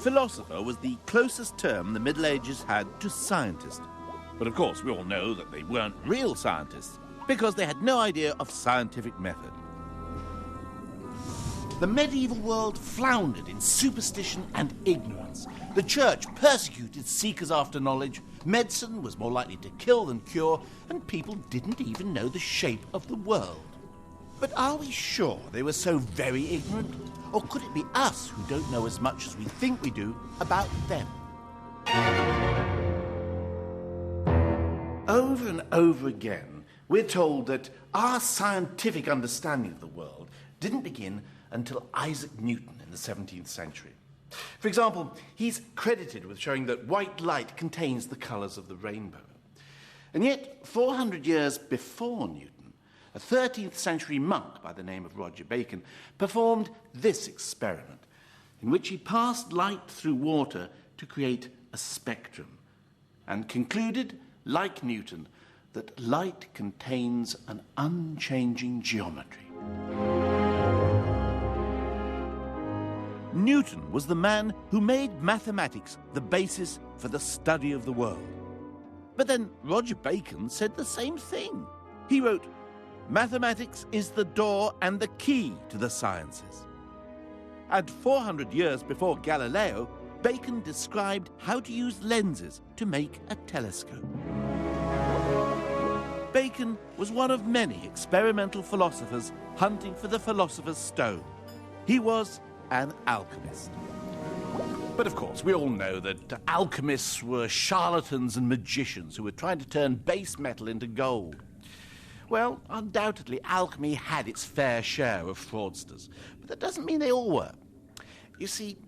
Philosopher was the closest term the Middle Ages had to scientist. But of course, we all know that they weren't real scientists, because they had no idea of scientific method. The medieval world floundered in superstition and ignorance. The church persecuted seekers after knowledge, medicine was more likely to kill than cure, and people didn't even know the shape of the world. But are we sure they were so very ignorant? Or could it be us who don't know as much as we think we do about them? Over and over again, we're told that our scientific understanding of the world didn't begin until Isaac Newton in the 17th century. For example, he's credited with showing that white light contains the colours of the rainbow. And yet, 400 years before Newton, a 13th century monk by the name of Roger Bacon performed this experiment, in which he passed light through water to create a spectrum, and concluded, like Newton, that light contains an unchanging geometry. Newton was the man who made mathematics the basis for the study of the world. But then Roger Bacon said the same thing. He wrote, "Mathematics is the door and the key to the sciences." And 400 years before Galileo, Bacon described how to use lenses to make a telescope. Bacon was one of many experimental philosophers hunting for the philosopher's stone. He was an alchemist. But of course, we all know that alchemists were charlatans and magicians who were trying to turn base metal into gold. Well, undoubtedly, alchemy had its fair share of fraudsters, but that doesn't mean they all were. You see,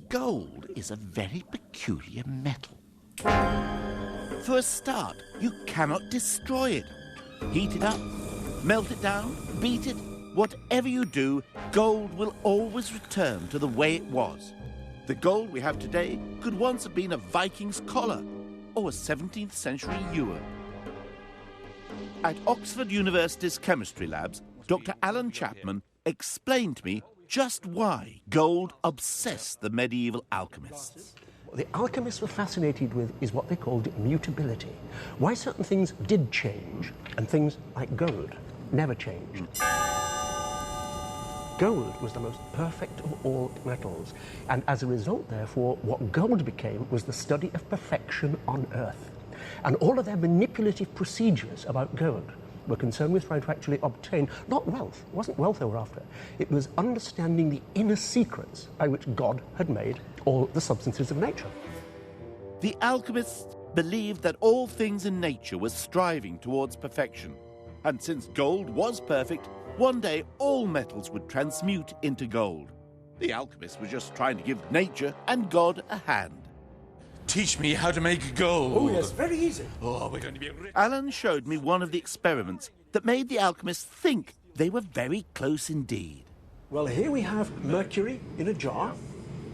gold is a very peculiar metal. For a start, you cannot destroy it. Heat it up, melt it down, beat it. Whatever you do, gold will always return to the way it was. The gold we have today could once have been a Viking's collar or a 17th century ewer. At Oxford University's chemistry labs, Dr. Alan Chapman explained to me just why gold obsessed the medieval alchemists. What the alchemists were fascinated with is what they called mutability. Why certain things did change and things like gold never changed. Gold was the most perfect of all metals, and as a result, therefore, what gold became was the study of perfection on Earth. And all of their manipulative procedures about gold were concerned with trying to actually obtain, not wealth, it wasn't wealth they were after, it was understanding the inner secrets by which God had made all the substances of nature. The alchemists believed that all things in nature were striving towards perfection. And since gold was perfect, one day all metals would transmute into gold. The alchemists were just trying to give nature and God a hand. Teach me how to make gold. Oh, yes, very easy. Oh, we're going to be rich. Alan showed me one of the experiments that made the alchemists think they were very close indeed. Well, here we have mercury in a jar.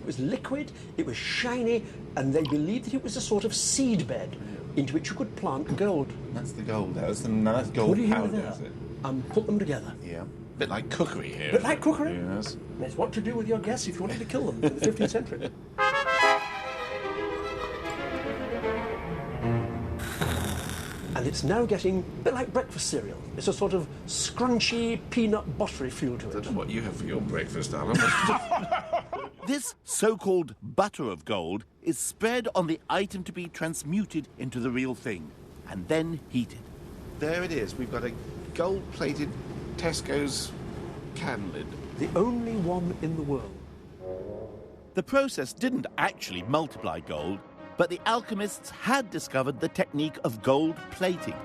It was liquid, it was shiny, and they believed that it was a sort of seed bed into which you could plant gold. That's the gold. That's gold powder, is it? And put them together. Yeah. A bit like cookery here. Bit like cookery? Yes. That's what to do with your guests if you wanted to kill them in the 15th century. And it's now getting a bit like breakfast cereal. It's a sort of scrunchy, peanut buttery feel to it. That's what you have for your breakfast, Alan. This so-called butter of gold is spread on the item to be transmuted into the real thing, and then heated. There it is. We've got a gold-plated Tesco's can lid. The only one in the world. The process didn't actually multiply gold, but the alchemists had discovered the technique of gold plating.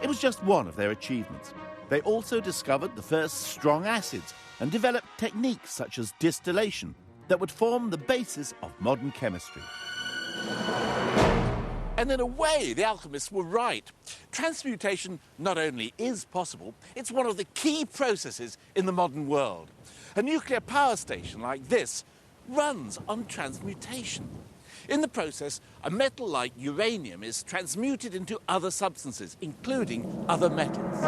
It was just one of their achievements. They also discovered the first strong acids and developed techniques such as distillation that would form the basis of modern chemistry. And in a way, the alchemists were right. Transmutation not only is possible, it's one of the key processes in the modern world. A nuclear power station like this runs on transmutation. In the process, a metal like uranium is transmuted into other substances, including other metals.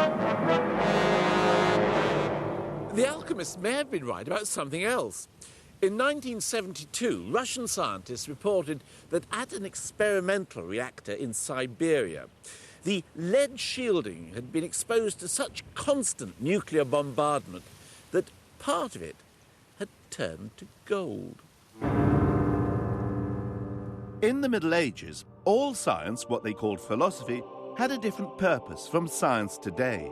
The alchemists may have been right about something else. In 1972, Russian scientists reported that at an experimental reactor in Siberia, the lead shielding had been exposed to such constant nuclear bombardment that part of it had turned to gold. In the Middle Ages, all science, what they called philosophy, had a different purpose from science today.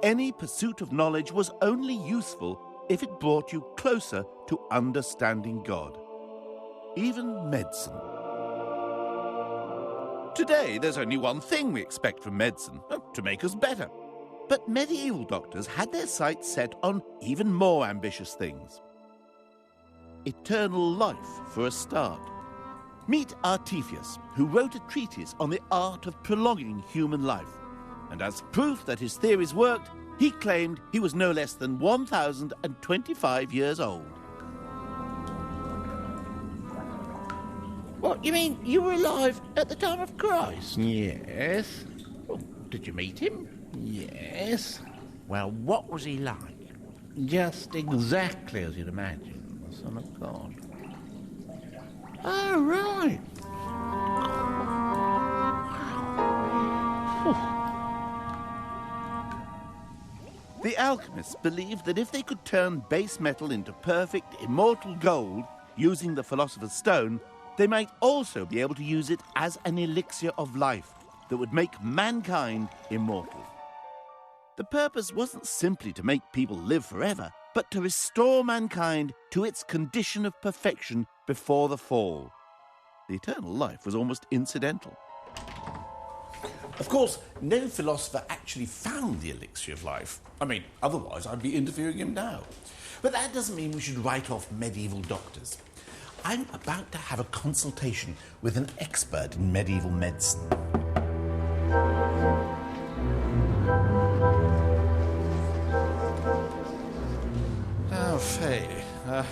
Any pursuit of knowledge was only useful if it brought you closer to understanding God. Even medicine. Today, there's only one thing we expect from medicine, to make us better. But medieval doctors had their sights set on even more ambitious things. Eternal life, for a start. Meet Artephius, who wrote a treatise on the art of prolonging human life. And as proof that his theories worked, he claimed he was no less than 1,025 years old. What, you mean you were alive at the time of Christ? Yes. Oh, did you meet him? Yes. Well, what was he like? Just exactly as you'd imagine, the Son of God. Oh, right. The alchemists believed that if they could turn base metal into perfect, immortal gold using the Philosopher's Stone, they might also be able to use it as an elixir of life that would make mankind immortal. The purpose wasn't simply to make people live forever, but to restore mankind to its condition of perfection before the fall. The eternal life was almost incidental. Of course, no philosopher actually found the elixir of life. I mean, otherwise I'd be interviewing him now. But that doesn't mean we should write off medieval doctors. I'm about to have a consultation with an expert in medieval medicine. Oh, Faye, I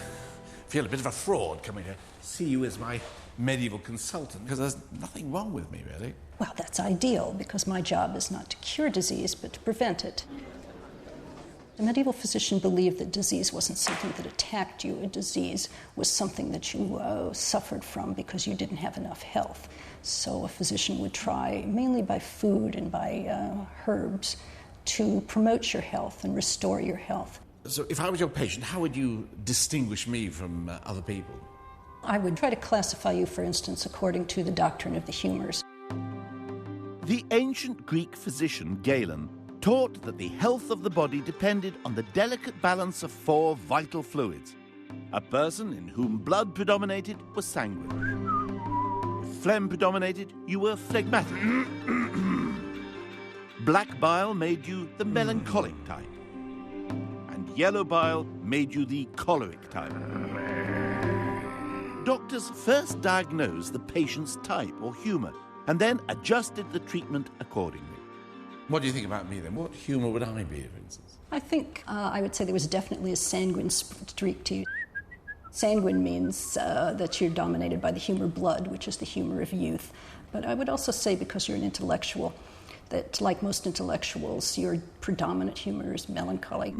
feel a bit of a fraud coming to see you as my medieval consultant, because there's nothing wrong with me, really. Well, that's ideal, because my job is not to cure disease, but to prevent it. The medieval physician believed that disease wasn't something that attacked you. A disease was something that you suffered from because you didn't have enough health. So a physician would try, mainly by food and by herbs, to promote your health and restore your health. So if I was your patient, how would you distinguish me from other people? I would try to classify you, for instance, according to the doctrine of the humors. The ancient Greek physician Galen taught that the health of the body depended on the delicate balance of 4 vital fluids. A person in whom blood predominated was sanguine. If phlegm predominated, you were phlegmatic. Black bile made you the melancholic type. And yellow bile made you the choleric type. Doctors first diagnosed the patient's type or humour and then adjusted the treatment accordingly. What do you think about me, then? What humour would I be, for instance? I think I would say there was definitely a sanguine streak to you. Sanguine means that you're dominated by the humor blood, which is the humor of youth. But I would also say, because you're an intellectual, that like most intellectuals, your predominant humor is melancholy,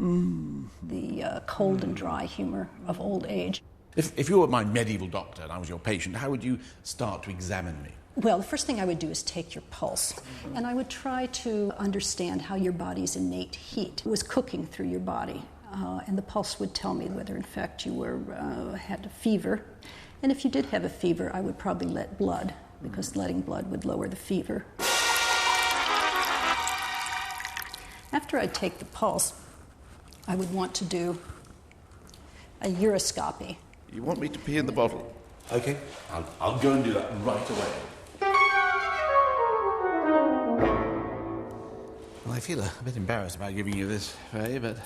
the cold and dry humor of old age. If you were my medieval doctor and I was your patient, how would you start to examine me? Well, the first thing I would do is take your pulse, and I would try to understand how your body's innate heat was cooking through your body. And the pulse would tell me whether, in fact, you had a fever. And if you did have a fever, I would probably let blood, because letting blood would lower the fever. After I'd take the pulse, I would want to do a uroscopy. You want me to pee in the bottle? Okay, I'll go and do that right away. Well, I feel a bit embarrassed about giving you this, Faye, but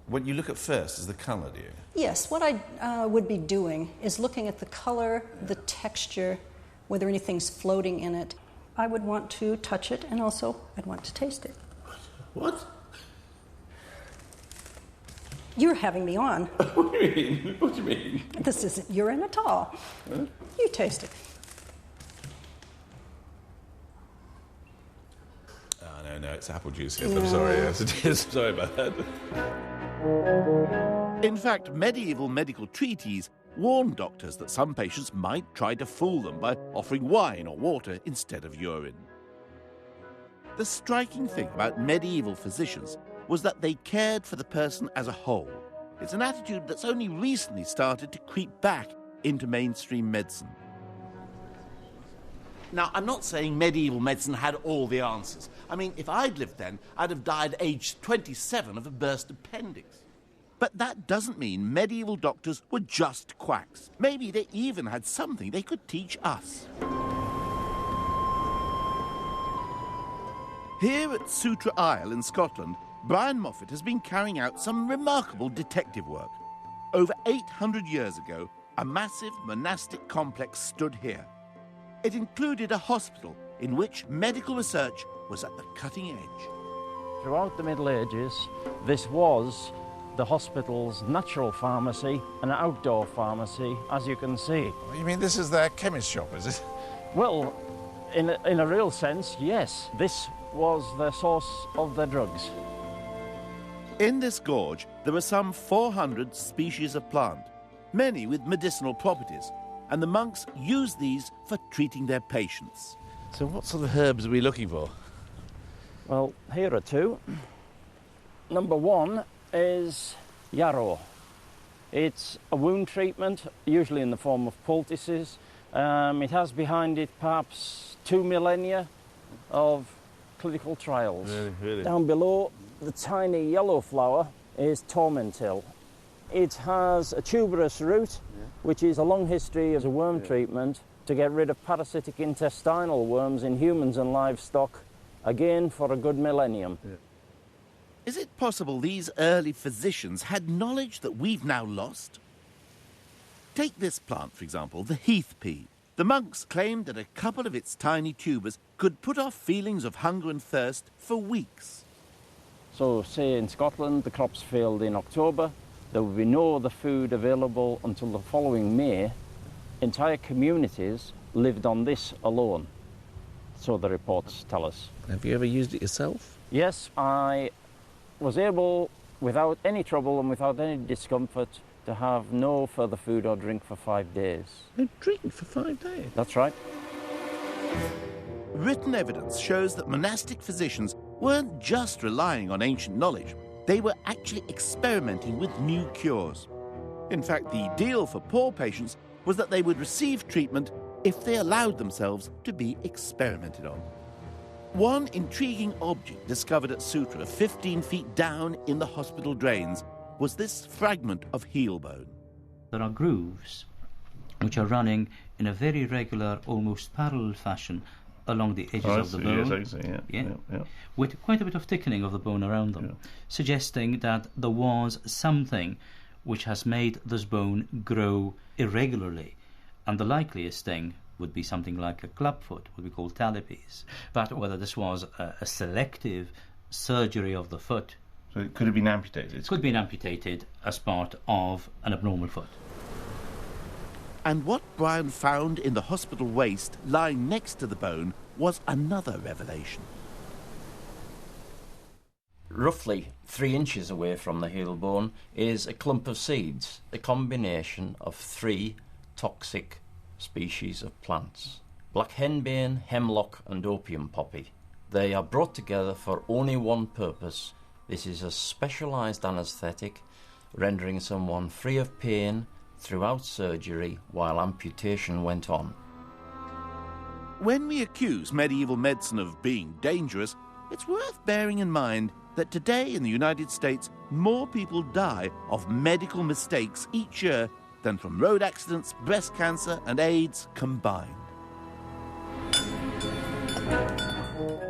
what you look at first is the colour, do you? Yes, what I would be doing is looking at the color, the texture, whether anything's floating in it. I would want to touch it, and also I'd want to taste it. What? You're having me on. What do you mean? What do you mean? This isn't urine at all. Huh? You taste it. Oh, no, it's apple juice. Yes, I'm sorry. Yes, it is. Sorry about that. In fact, medieval medical treatises warned doctors that some patients might try to fool them by offering wine or water instead of urine. The striking thing about medieval physicians was that they cared for the person as a whole. It's an attitude that's only recently started to creep back into mainstream medicine. Now, I'm not saying medieval medicine had all the answers. I mean, if I'd lived then, I'd have died aged 27 of a burst appendix. But that doesn't mean medieval doctors were just quacks. Maybe they even had something they could teach us. Here at Sutra Isle in Scotland, Brian Moffat has been carrying out some remarkable detective work. Over 800 years ago, a massive monastic complex stood here. It included a hospital in which medical research was at the cutting edge. Throughout the Middle Ages, this was the hospital's natural pharmacy and outdoor pharmacy, as you can see. You mean this is their chemist shop, is it? Well, in a real sense, yes. This was the source of their drugs. In this gorge, there are some 400 species of plant, many with medicinal properties, and the monks use these for treating their patients. So what sort of herbs are we looking for? Well, here are two. Number one is yarrow. It's a wound treatment, usually in the form of poultices. It has behind it perhaps 2 millennia of clinical trials. Really? Down below, the tiny yellow flower is tormentil. It has a tuberous root, which is a long history as a worm treatment to get rid of parasitic intestinal worms in humans and livestock, again for a good millennium. Is it possible these early physicians had knowledge that we've now lost? Take this plant, for example, the heath pea. The monks claimed that a couple of its tiny tubers could put off feelings of hunger and thirst for weeks. So, say in Scotland, the crops failed in October, there would be no other food available until the following May. Entire communities lived on this alone, so the reports tell us. Have you ever used it yourself? Yes, I was able, without any trouble and without any discomfort, to have no further food or drink for 5 days. No drink for 5 days? That's right. Written evidence shows that monastic physicians weren't just relying on ancient knowledge. They were actually experimenting with new cures. In fact, the deal for poor patients was that they would receive treatment if they allowed themselves to be experimented on. One intriguing object discovered at Sutra, 15 feet down in the hospital drains, was this fragment of heel bone. There are grooves which are running in a very regular, almost parallel fashion along the edges of the bone. Yes, I see, yeah. With quite a bit of thickening of the bone around them, suggesting that there was something which has made this bone grow irregularly. And the likeliest thing would be something like a clubfoot, what we call talipes. But whether this was a selective surgery of the foot. So it could have been amputated? It could have been amputated as part of an abnormal foot. And what Brian found in the hospital waste lying next to the bone was another revelation. Roughly 3 inches away from the heel bone is a clump of seeds, a combination of 3 toxic species of plants: black henbane, hemlock and opium poppy. They are brought together for only one purpose. This is a specialised anaesthetic, rendering someone free of pain throughout surgery while amputation went on. When we accuse medieval medicine of being dangerous, it's worth bearing in mind that today in the United States, more people die of medical mistakes each year than from road accidents, breast cancer and AIDS combined.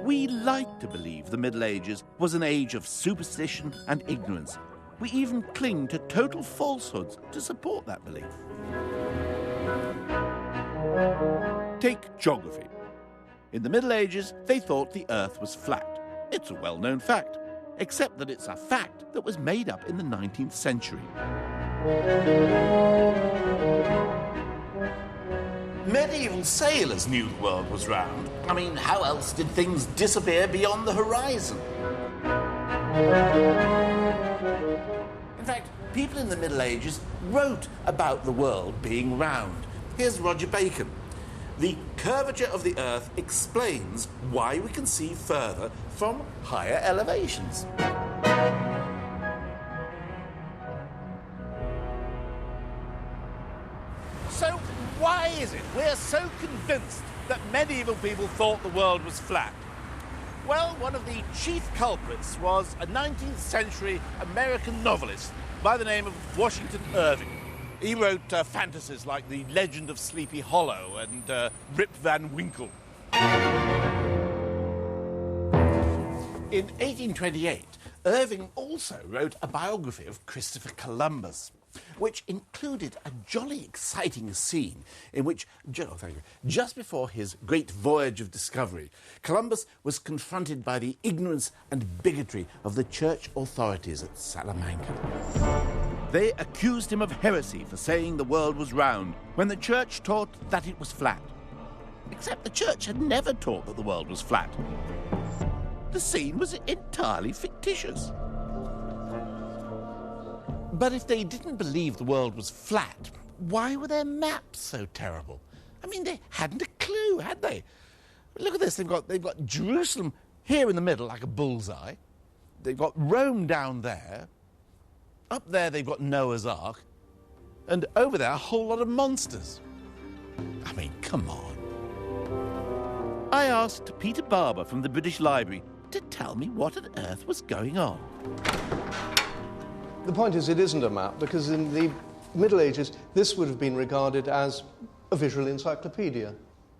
We like to believe the Middle Ages was an age of superstition and ignorance. We even cling to total falsehoods to support that belief. Take geography. In the Middle Ages, they thought the Earth was flat. It's a well-known fact, except that it's a fact that was made up in the 19th century. Medieval sailors knew the world was round. I mean, how else did things disappear beyond the horizon? In fact, people in the Middle Ages wrote about the world being round. Here's Roger Bacon. The curvature of the Earth explains why we can see further from higher elevations. So why is it we're so convinced that medieval people thought the world was flat? Well, one of the chief culprits was a 19th century American novelist by the name of Washington Irving. He wrote fantasies like The Legend of Sleepy Hollow and Rip Van Winkle. In 1828, Irving also wrote a biography of Christopher Columbus, which included a jolly exciting scene in which, just before his great voyage of discovery, Columbus was confronted by the ignorance and bigotry of the church authorities at Salamanca. They accused him of heresy for saying the world was round, when the church taught that it was flat. Except the church had never taught that the world was flat. The scene was entirely fictitious. But if they didn't believe the world was flat, why were their maps so terrible? I mean, they hadn't a clue, had they? Look at this, they've got Jerusalem here in the middle, like a bullseye. They've got Rome down there. Up there they've got Noah's Ark. And over there, a whole lot of monsters. I mean, come on. I asked Peter Barber from the British Library to tell me what on earth was going on. The point is, it isn't a map, because in the Middle Ages, this would have been regarded as a visual encyclopedia.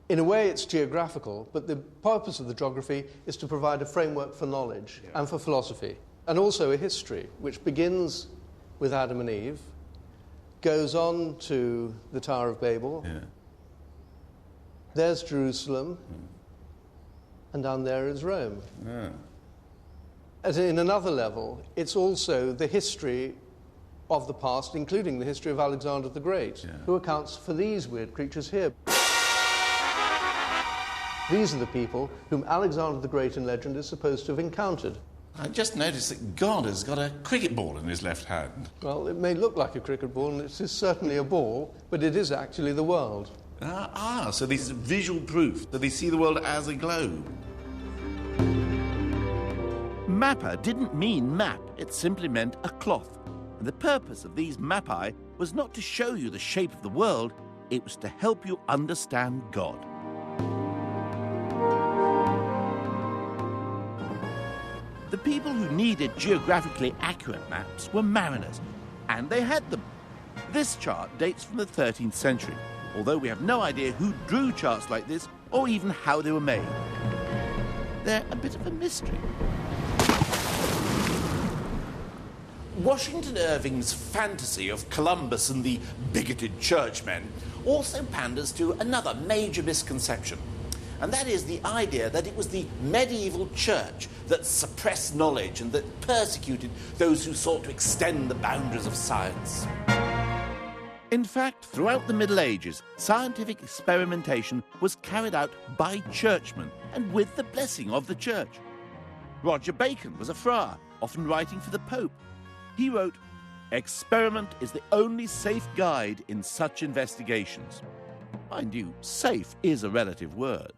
In a way, it's geographical, but the purpose of the geography is to provide a framework for knowledge and for philosophy, and also a history, which begins with Adam and Eve, goes on to the Tower of Babel. Yeah. There's Jerusalem, and down there is Rome. Yeah. As in another level, it's also the history of the past, including the history of Alexander the Great, who accounts for these weird creatures here. These are the people whom Alexander the Great in legend is supposed to have encountered. I just noticed that God has got a cricket ball in his left hand. Well, it may look like a cricket ball, and it is certainly a ball, but it is actually the world. So this is visual proof that they see the world as a globe. Mappa didn't mean map, it simply meant a cloth. And the purpose of these mappae was not to show you the shape of the world, it was to help you understand God. The people who needed geographically accurate maps were mariners, and they had them. This chart dates from the 13th century, although we have no idea who drew charts like this or even how they were made. They're a bit of a mystery. Washington Irving's fantasy of Columbus and the bigoted churchmen also panders to another major misconception, and that is the idea that it was the medieval church that suppressed knowledge and that persecuted those who sought to extend the boundaries of science. In fact, throughout the Middle Ages, scientific experimentation was carried out by churchmen and with the blessing of the church. Roger Bacon was a friar, often writing for the Pope. He wrote, "Experiment is the only safe guide in such investigations." Mind you, safe is a relative word.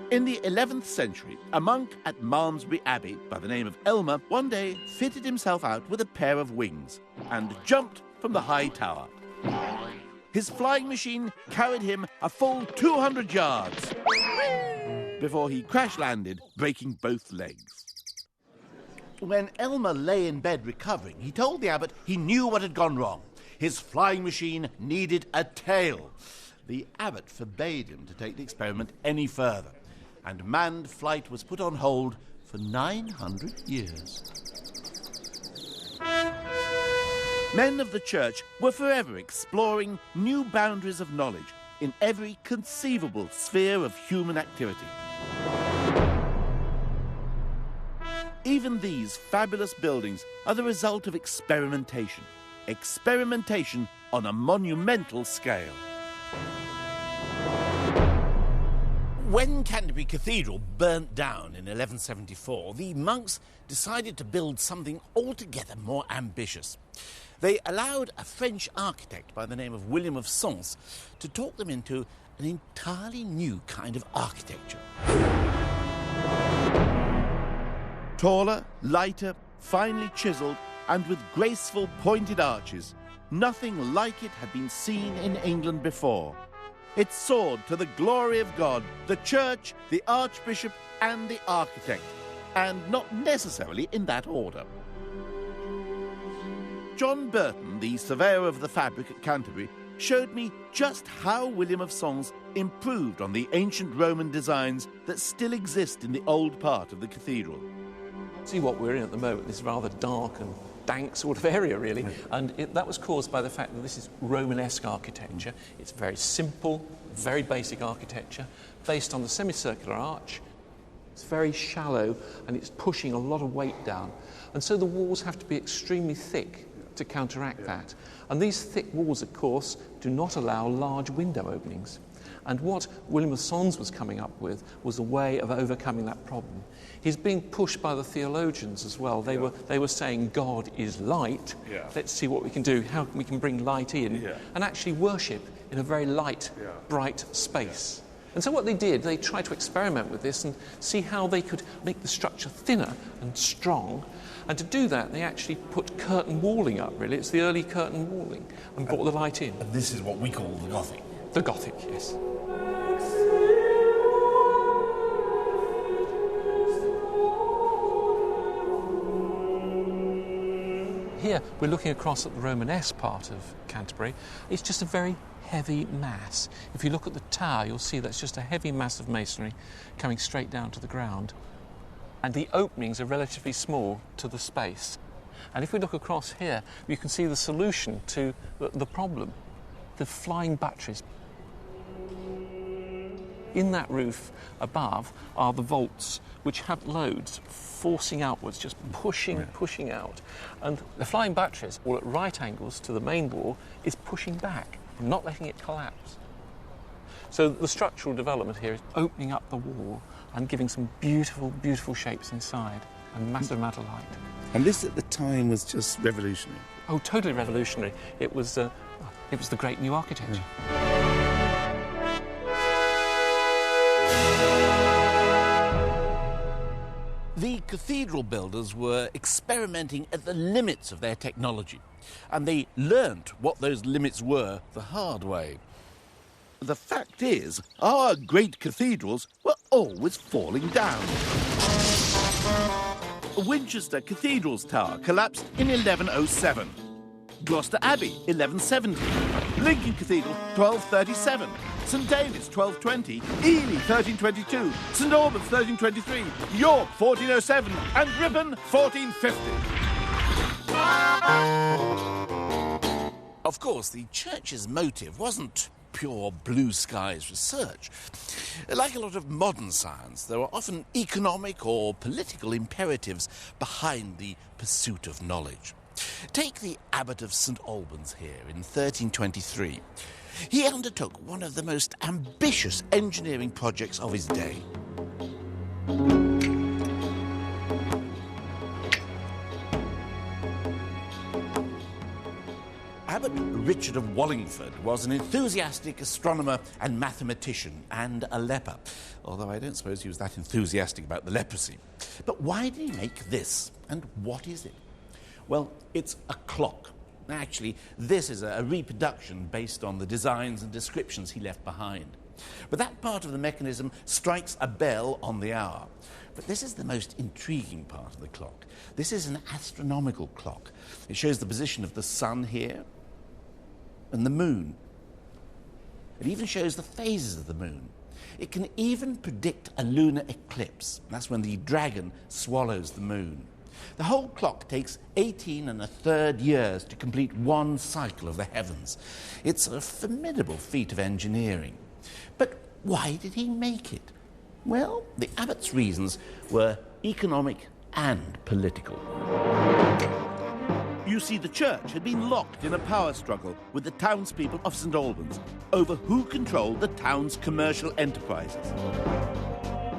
In the 11th century, a monk at Malmesbury Abbey by the name of Elmer one day fitted himself out with a pair of wings and jumped from the high tower. His flying machine carried him a full 200 yards before he crash-landed, breaking both legs. When Elmer lay in bed recovering, he told the abbot he knew what had gone wrong. His flying machine needed a tail. The abbot forbade him to take the experiment any further, and manned flight was put on hold for 900 years. Men of the church were forever exploring new boundaries of knowledge in every conceivable sphere of human activity. Even these fabulous buildings are the result of experimentation. Experimentation on a monumental scale. When Canterbury Cathedral burnt down in 1174, the monks decided to build something altogether more ambitious. They allowed a French architect by the name of William of Sens to talk them into an entirely new kind of architecture. Taller, lighter, finely chiselled, and with graceful pointed arches. Nothing like it had been seen in England before. It soared to the glory of God, the church, the archbishop, and the architect, and not necessarily in that order. John Burton, the surveyor of the fabric at Canterbury, showed me just how William of Sens improved on the ancient Roman designs that still exist in the old part of the cathedral. See what we're in at the moment, this rather dark and dank sort of area, really. And that was caused by the fact that this is Romanesque architecture. It's very simple, very basic architecture, based on the semicircular arch. It's very shallow, and it's pushing a lot of weight down. And so the walls have to be extremely thick to counteract that. And these thick walls, of course, do not allow large window openings. And what William of Sens was coming up with was a way of overcoming that problem. He's being pushed by the theologians as well. They were saying God is light. Let's see what we can do, how we can bring light in and actually worship in a very light, bright space. And so what they did, they tried to experiment with this and see how they could make the structure thinner and strong. And to do that, they actually put curtain walling up, really. It's the early curtain walling, and brought the light in. And this is what we call the Gothic. The Gothic, yes. Here, we're looking across at the Romanesque part of Canterbury. It's just a very heavy mass. If you look at the tower, you'll see that's just a heavy mass of masonry coming straight down to the ground. And the openings are relatively small to the space. And if we look across here, you can see the solution to the problem, the flying batteries. In that roof above are the vaults, which have loads forcing outwards, just pushing out. And the flying batteries, all at right angles to the main wall, is pushing back, not letting it collapse. So the structural development here is opening up the wall and giving some beautiful, beautiful shapes inside, and massive amount of light. And this at the time was just revolutionary. Oh, totally revolutionary. It was the great new architecture. The cathedral builders were experimenting at the limits of their technology, and they learnt what those limits were the hard way. The fact is, our great cathedrals were always falling down. Winchester Cathedral's tower collapsed in 1107. Gloucester Abbey, 1170. Lincoln Cathedral, 1237. St David's, 1220. Ely, 1322. St Albans, 1323. York, 1407. And Ripon, 1450. Of course, the church's motive wasn't pure blue skies research. Like a lot of modern science, there were often economic or political imperatives behind the pursuit of knowledge. Take the Abbot of St Albans here in 1323. He undertook one of the most ambitious engineering projects of his day. Abbot Richard of Wallingford was an enthusiastic astronomer and mathematician and a leper, although I don't suppose he was that enthusiastic about the leprosy. But why did he make this, and what is it? Well, it's a clock. Actually, this is a reproduction based on the designs and descriptions he left behind. But that part of the mechanism strikes a bell on the hour. But this is the most intriguing part of the clock. This is an astronomical clock. It shows the position of the sun here and the moon. It even shows the phases of the moon. It can even predict a lunar eclipse. That's when the dragon swallows the moon. The whole clock takes 18 1/3 years to complete one cycle of the heavens. It's a formidable feat of engineering. But why did he make it? Well, the abbot's reasons were economic and political. You You see, the church had been locked in a power struggle with the townspeople of St Albans over who controlled the town's commercial enterprises.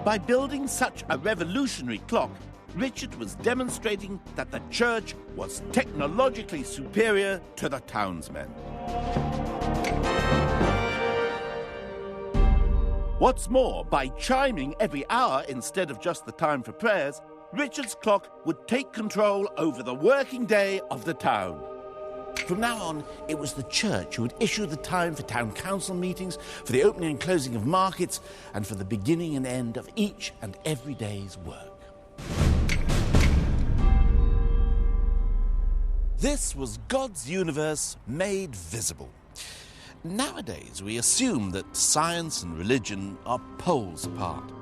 By building such a revolutionary clock, Richard was demonstrating that the church was technologically superior to the townsmen. What's more, by chiming every hour instead of just the time for prayers, Richard's clock would take control over the working day of the town. From now on, it was the church who would issue the time for town council meetings, for the opening and closing of markets, and for the beginning and end of each and every day's work. This was God's universe made visible. Nowadays, we assume that science and religion are poles apart.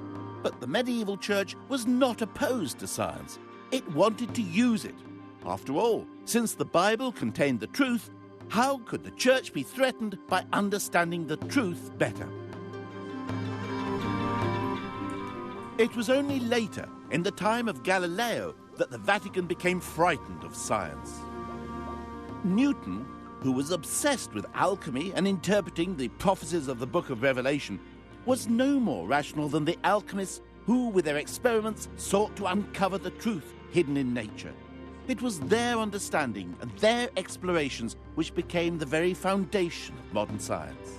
But the medieval church was not opposed to science. It wanted to use it. After all, since the Bible contained the truth, how could the church be threatened by understanding the truth better? It was only later, in the time of Galileo, that the Vatican became frightened of science. Newton, who was obsessed with alchemy and interpreting the prophecies of the book of Revelation, was no more rational than the alchemists who, with their experiments, sought to uncover the truth hidden in nature. It was their understanding and their explorations which became the very foundation of modern science.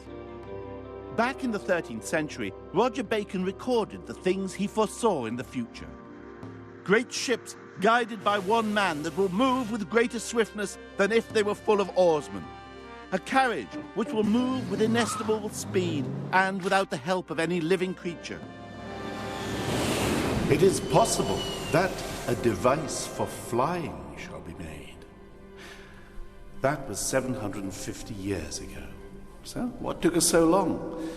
Back in the 13th century, Roger Bacon recorded the things he foresaw in the future. Great ships guided by one man that will move with greater swiftness than if they were full of oarsmen. A carriage which will move with inestimable speed and without the help of any living creature. It is possible that a device for flying shall be made. That was 750 years ago. So, what took us so long?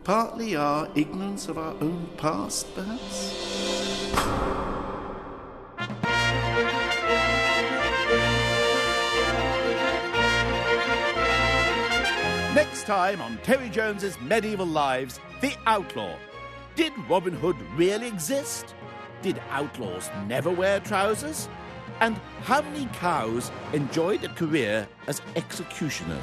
Partly our ignorance of our own past, perhaps? Next time on Terry Jones's Medieval Lives, The Outlaw. Did Robin Hood really exist? Did outlaws never wear trousers? And how many cows enjoyed a career as executioner?